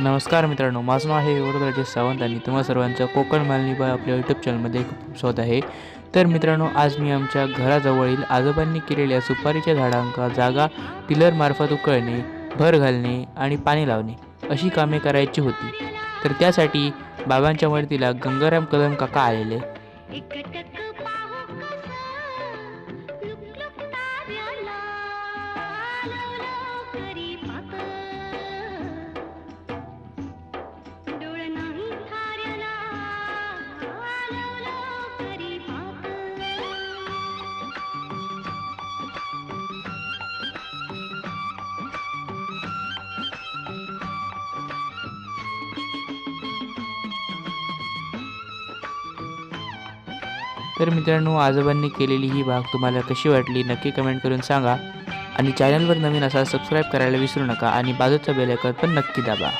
नमस्कार मित्रांनो, माझं नाव आहे वरदराजे सावंत आणि तुम्हा सर्वांचं कोकण मालनी बाय आपल्या यूट्यूब चॅनलमध्ये खूप स्वागत आहे. तर मित्रांनो, आज मी आमच्या घराजवळील आजोबांनी केलेल्या सुपारीच्या झाडांका जागा टिलरमार्फत उकळणे, भर घालणे आणि पाणी लावणे अशी कामे करायची होती. तर त्यासाठी बाबांच्या मदतीला गंगाराम कदम काका आलेले. तर मित्रांनो, आजोबांनी केलेली ही भाग तुम्हाला कशी वाटली नक्की कमेंट करून सांगा आणि चॅनलवर नवीन असाल सबस्क्राईब करायला विसरू नका आणि बाजूचा बेल आयकॉन पण नक्की दाबा.